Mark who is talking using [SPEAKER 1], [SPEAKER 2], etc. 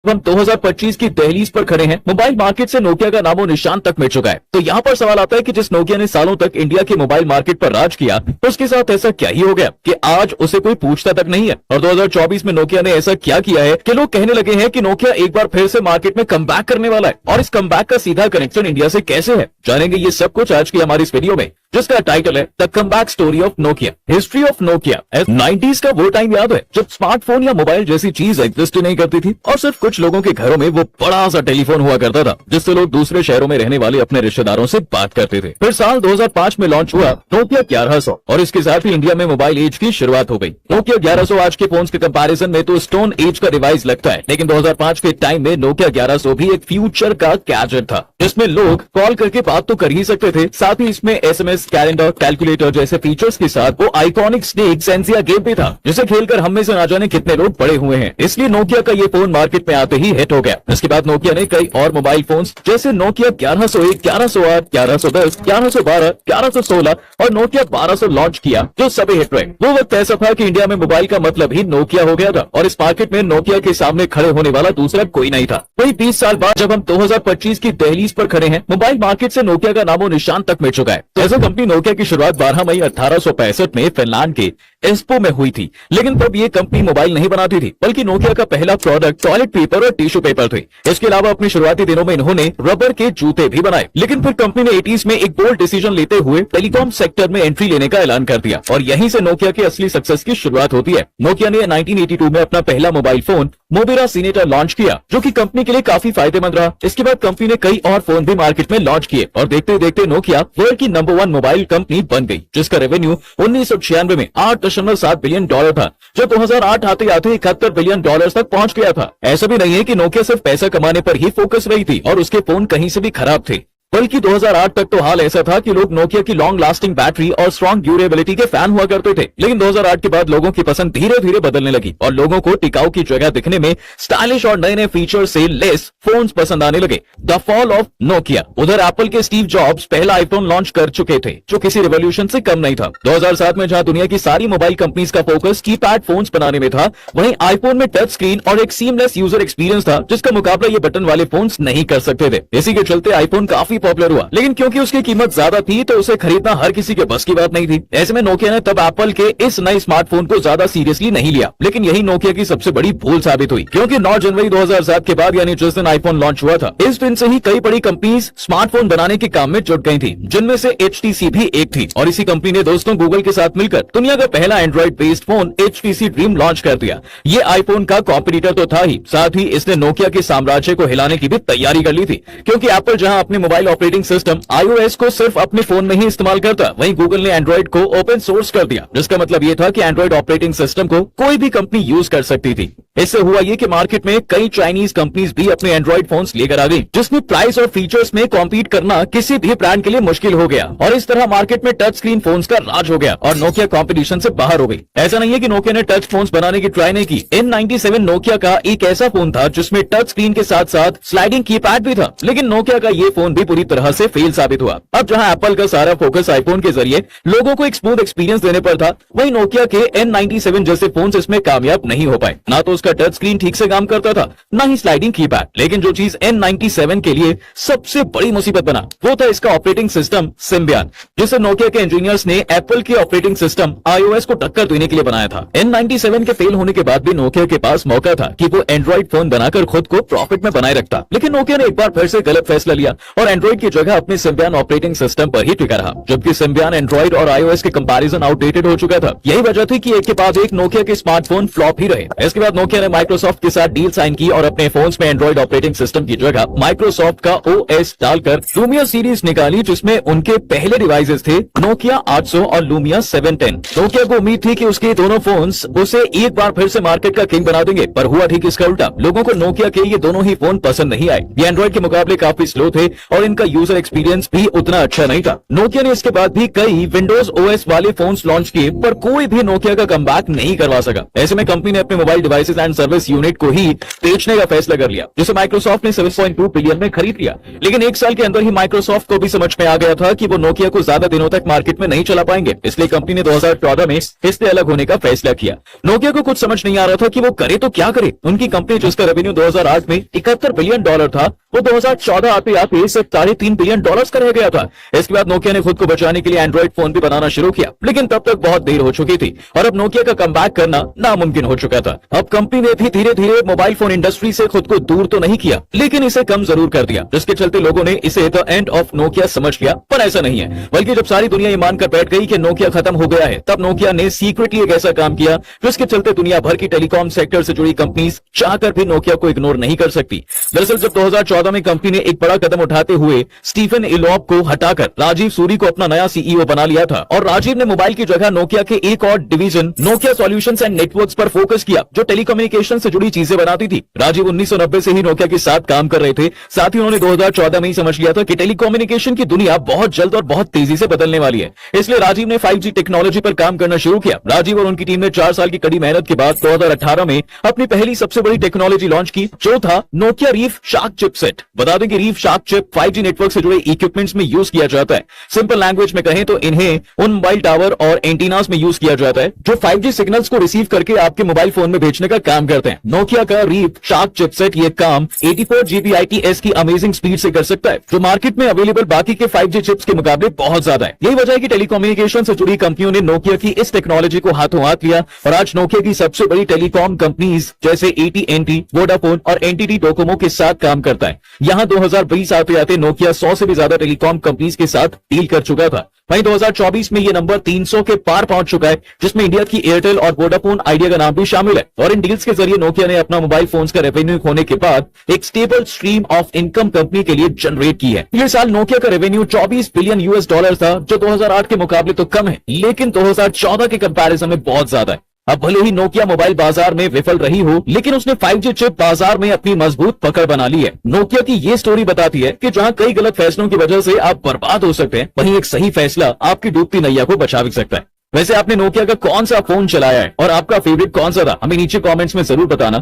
[SPEAKER 1] हम 2025 की दहलीज पर खड़े हैं। मोबाइल मार्केट से नोकिया का नामो निशान तक मिट चुका है। तो यहाँ पर सवाल आता है कि जिस नोकिया ने सालों तक इंडिया के मोबाइल मार्केट पर राज किया, तो उसके साथ ऐसा क्या ही हो गया कि आज उसे कोई पूछता तक नहीं है। और 2024 में नोकिया ने ऐसा क्या किया है कि लोग कहने लगे हैं कि नोकिया एक बार फिर से मार्केट में कमबैक करने वाला है। और इस कमबैक का सीधा कनेक्शन इंडिया से कैसे है, जानेंगे ये सब कुछ आज की हमारी इस वीडियो में, जिसका टाइटल है the comeback story of Nokia, history of Nokia. 90s का वो टाइम याद है जब स्मार्टफोन या मोबाइल जैसी चीज एग्जिस्ट नहीं करती थी और सिर्फ कुछ लोगों के घरों में वो बड़ा सा टेलीफोन हुआ करता था जिससे लोग दूसरे शहरों में रहने वाले अपने रिश्तेदारों से बात करते थे। फिर साल 2005 में लॉन्च हुआ नोकिया 1100 और इसके साथ ही इंडिया में मोबाइल एज की शुरुआत हो गई। नोकिया 1100 आज के फोन के कंपैरिजन में तो स्टोन एज का डिवाइस लगता है, लेकिन 2005 के टाइम में नोकिया 1100 भी एक फ्यूचर का गैजेट था जिसमें लोग कॉल करके बात तो कर ही सकते थे, साथ ही इसमें एसएमएस, कैलेंडर, कैलकुलेटर जैसे फीचर्स के साथ वो आइकॉनिक स्नेक सेंसिया गेम भी था जिसे खेलकर हम में से ना जाने कितने लोग बड़े हुए हैं। इसलिए नोकिया का ये फोन मार्केट में आते ही हिट हो गया। इसके बाद नोकिया ने कई और मोबाइल फोन्स जैसे नोकिया 1101, 1108, 1110, 1112, 1116 और नोकिया 1200 लॉन्च किया जो सभी हिट रहे। वो वक्त ऐसा था कि इंडिया में मोबाइल का मतलब ही नोकिया हो गया था और इस मार्केट में नोकिया के सामने खड़े होने वाला दूसरा कोई नहीं था। वही 20 साल बाद जब हम 2025 की दहलीज पर खड़े हैं, मोबाइल मार्केट से नोकिया का नामो निशान तक मिट चुका है। तो ऐसा कंपनी नोकिया की शुरुआत 12 मई 1865 में फिनलैंड के एस्पो में हुई थी, लेकिन तब ये कंपनी मोबाइल नहीं बनाती थी बल्कि नोकिया का पहला प्रोडक्ट टॉयलेट पेपर और टिश्यू पेपर थे। इसके अलावा अपने शुरुआती दिनों में इन्होंने रबर के जूते भी बनाए, लेकिन फिर कंपनी ने 80s में एक बोल्ड डिसीजन लेते हुए टेलीकॉम सेक्टर में एंट्री लेने का ऐलान कर दिया और यहीं से नोकिया की असली सक्सेस की शुरुआत होती है। नोकिया ने 1982 में अपना पहला मोबाइल फोन मोबिरा सीनेटर लॉन्च किया जो कि कंपनी के लिए काफी फायदेमंद रहा। इसके बाद कंपनी ने कई और फोन भी मार्केट में लॉन्च किए और देखते देखते नोकिया वर्ल्ड की नंबर 1 मोबाइल कंपनी बन गई, जिसका रेवेन्यू 1996 में $8.7 बिलियन था, जो 2008 आते आते $71 बिलियन तक पहुंच गया था। ऐसा भी नहीं है कि नोकिया सिर्फ पैसा कमाने पर ही फोकस रही थी और उसके फोन कहीं से भी खराब थे, बल्कि 2008 तक तो हाल ऐसा था कि लोग नोकिया की लॉन्ग लास्टिंग बैटरी और स्ट्रॉन्ग ड्यूरेबिलिटी के फैन हुआ करते थे। लेकिन 2008 के बाद लोगों की पसंद धीरे धीरे बदलने लगी और लोगों को टिकाऊ की जगह दिखने में स्टाइलिश और नए नए फीचर से लेस फोन्स पसंद आने लगे। The fall of Nokia. उधर एप्पल के स्टीव जॉब्स पहला आईफोन लॉन्च कर चुके थे जो किसी रिवॉल्यूशन से कम नहीं था। 2007 में जहां दुनिया की सारी मोबाइल कंपनीज का फोकस कीपैड फोन्स बनाने में था, वहीं आईफोन में टच स्क्रीन और एक सीमलेस यूजर एक्सपीरियंस था जिसका मुकाबला ये बटन वाले फोन्स नहीं कर सकते थे। इसी के चलते आईफोन काफी पॉपुलर हुआ, लेकिन क्योंकि उसकी कीमत ज्यादा थी तो उसे खरीदना हर किसी के बस की बात नहीं थी। ऐसे में नोकिया ने तब एप्पल के इस नए स्मार्टफोन को ज्यादा सीरियसली नहीं लिया, लेकिन यही नोकिया की सबसे बड़ी भूल साबित हुई, क्योंकि 9 जनवरी 2007 के बाद यानी जिस दिन आईफोन लॉन्च हुआ था, इस दिन से ही कई बड़ी कंपनीज स्मार्टफोन बनाने के काम में जुट गई थी, जिनमें से HTC भी एक थी। और इसी कंपनी ने दोस्तों गूगल के साथ मिलकर दुनिया का पहला Android based phone HTC dream launch कर दिया। ये आईफोन का कॉम्पिटिटर तो था ही, साथ ही इसने नोकिया के साम्राज्य को हिलाने की भी तैयारी कर ली थी, क्योंकि एप्पल जहां अपने मोबाइल ऑपरेटिंग सिस्टम iOS को सिर्फ अपने फोन में ही इस्तेमाल करता, वहीं गूगल ने एंड्रॉइड को ओपन सोर्स कर दिया, जिसका मतलब ये था कि एंड्रॉइड ऑपरेटिंग सिस्टम को कोई भी कंपनी यूज कर सकती थी। इससे हुआ ये कि मार्केट में कई चाइनीज कंपनीज भी अपने एंड्रॉइड फोन्स लेकर आ गई, जिसमें प्राइस और फीचर्स में कॉम्पीट करना किसी भी ब्रांड के लिए मुश्किल हो गया और इस तरह मार्केट में टच स्क्रीन फोन्स का राज हो गया और नोकिया कॉम्पिटिशन से बाहर हो गई। ऐसा नहीं है कि नोकिया ने टच फोन्स बनाने की ट्राई नहीं की। N97 नोकिया का एक ऐसा फोन था जिसमें टच स्क्रीन के साथ साथ स्लाइडिंग कीपैड भी था, लेकिन नोकिया का ये फोन भी पूरी तरह से फेल साबित हुआ। अब जहां एप्पल का सारा फोकस आईफोन के जरिए लोगों को एक स्मूथ एक्सपीरियंस देने पर था, वहीं नोकिया के N97 जैसे फोन्स इसमें कामयाब नहीं हो पाए। ना तो उसका टच स्क्रीन ठीक से काम करता था, ना ही स्लाइडिंग कीपैड। लेकिन जो चीज N97 के लिए सबसे बड़ी मुसीबत बना वो था इसका ऑपरेटिंग सिस्टम सिम्बियन, जिसे नोकिया के इंजीनियर्स ने एप्पल के ऑपरेटिंग सिस्टम iOS को टक्कर देने के लिए बनाया था। N97 के फेल होने के बाद भी नोकिया के पास मौका था कि वो एंड्रॉइड फोन बनाकर खुद को प्रॉफिट में बनाए रखता, लेकिन नोकिया ने एक बार फिर से गलत फैसला लिया और एंड्रॉइड की जगह अपने सिम्बियन ऑपरेटिंग सिस्टम पर ही टिका रहा, जबकि सिम्बियन एंड्रॉइड और iOS के कंपैरिजन आउटडेटेड हो चुका था। यही वजह थी कि एक के बाद एक नोकिया के स्मार्टफोन फ्लॉप ही रहे। इसके बाद नोकिया ने माइक्रोसॉफ्ट के साथ डील साइन की और अपने फोन्स में एंड्रॉइड ऑपरेटिंग सिस्टम की जगह माइक्रोसॉफ्ट का OS डालकर लूमिया सीरीज निकाली, जिसमें उनके पहले डिवाइसेस थे नोकिया 800 और लूमिया 710। नोकिया को उम्मीद थी कि उसके दोनों फोन्स उसे एक बार फिर से मार्केट का किंग बना देंगे, पर हुआ ठीक इसका उल्टा। लोगों को नोकिया के ये दोनों ही फोन पसंद नहीं आए। ये एंड्रॉइड के मुकाबले काफी स्लो थे और इनका यूजर एक्सपीरियंस भी उतना अच्छा नहीं था। नोकिया ने इसके बाद भी कई विंडोज OS वाले फोन्स लॉन्च किए, पर कोई भी नोकिया का कमबैक नहीं करवा सका। ऐसे में कंपनी ने अपने mobile devices sales and service unit को ही बेचने का फैसला कर लिया, जिसे माइक्रोसॉफ्ट ने 7.2 बिलियन में खरीद लिया। लेकिन एक साल के अंदर ही माइक्रोसॉफ्ट को भी समझ में आ गया था कि वो नोकिया को ज्यादा दिनों तक मार्केट में नहीं चला पाएंगे, इसलिए कंपनी ने 2014 में इससे अलग होने का फैसला किया। नोकिया को कुछ समझ नहीं आ रहा था कि वो करे तो क्या करे। उनकी कंपनी जिसका रेवेन्यू 2008 में $71 बिलियन था, वो 2014 आते आते सिर्फ $3.5 बिलियन का रह गया था। इसके बाद नोकिया ने खुद को बचाने के लिए एंड्रॉइड फोन भी बनाना शुरू किया, लेकिन तब तक बहुत देर हो चुकी थी और अब नोकिया का कमबैक करना नामुमकिन हो चुका था। अब कंपनी ने भी धीरे धीरे मोबाइल फोन इंडस्ट्री से खुद को दूर तो नहीं किया, लेकिन इसे कम जरूर कर दिया, जिसके चलते लोगों ने इसे द एंड ऑफ नोकिया समझ लिया। पर ऐसा नहीं है, बल्कि जब सारी दुनिया ये मानकर बैठ गई कि नोकिया खत्म हो गया है, तब नोकिया ने सीक्रेटली एक ऐसा काम किया जिसके चलते दुनिया भर की टेलीकॉम सेक्टर से जुड़ी कंपनीज चाहकर भी नोकिया को इग्नोर नहीं कर सकती। दरअसल जब 2014 में कंपनी ने एक बड़ा कदम उठाते हुए स्टीफन इलॉब को हटाकर राजीव सूरी को अपना नया सीईओ बना लिया था और राजीव ने मोबाइल की जगह नोकिया के एक और division Nokia solutions and networks पर फोकस किया, जो टेलीकम्युनिकेशन से जुड़ी चीजें बनाती थी। राजीव 1990 से ही नोकिया के साथ काम कर रहे थे। साथ ही उन्होंने 2014 में ही समझ लिया था कि टेलीकम्युनिकेशन की दुनिया बहुत जल्द और बहुत तेजी से बदलने वाली है, इसलिए राजीव ने 5G टेक्नोलॉजी पर काम करना शुरू किया। राजीव और उनकी टीम ने 4 साल की कड़ी मेहनत के बाद 2018 में अपनी पहली सबसे बड़ी टेक्नोलॉजी लॉन्च की, जो था नोकिया रीफ शार्क चिपसेट। बता दें कि reef shark chip 5G network से जुड़े इक्विपमेंट्स में यूज किया जाता है। सिंपल लैंग्वेज में कहें तो इन्हें उन मोबाइल टावर और एंटीनास में यूज किया जाता है जो 5G सिग्नल्स को रिसीव करके आपके मोबाइल फोन में भेजने का काम करते हैं। नोकिया का रीफ शार्क चिपसेट ये काम 84 Gbps की अमेजिंग स्पीड से कर सकता है, जो मार्केट में अवेलेबल बाकी के 5G चिप्स के मुकाबले बहुत ज्यादा है। यही वजह है कि टेलीकम्युनिकेशन से जुड़ी कंपनियों ने नोकिया की इस टेक्नोलॉजी को हाथों हाथ लिया और आज नोकिया की सबसे बड़ी टेलीकॉम कंपनीज जैसे AT&T, वोडाफोन और NTT डोकोमो के साथ काम करता है। यहां 2020 आते आते नोकिया 100 से भी ज्यादा टेलीकॉम कंपनीज के साथ डील कर चुका था। वहीं 2024 में ये नंबर 300 के पार पहुंच चुका है, जिसमें इंडिया की एयरटेल और वोडाफोन आइडिया का नाम भी शामिल है। और इन डील्स के जरिए नोकिया ने अपना मोबाइल फोन्स का रेवेन्यू होने के बाद एक stable stream of income company के लिए जनरेट की है। पिछले साल नोकिया का रेवेन्यू $24 बिलियन था, जो 2008 के मुकाबले तो कम है, लेकिन 2014 के कंपैरिजन में बहुत ज्यादा है। अब भले ही नोकिया मोबाइल बाजार में विफल रही हो, लेकिन उसने 5G चिप बाजार में अपनी मजबूत पकड़ बना ली है। नोकिया की ये स्टोरी बताती है कि जहां कई गलत फैसलों की वजह से आप बर्बाद हो सकते हैं, वहीं एक सही फैसला आपकी डूबती नैया को बचा भी सकता है। वैसे आपने नोकिया का कौन सा फोन चलाया है और आपका फेवरेट कौन सा था, हमें नीचे कमेंट्स में जरूर बताना।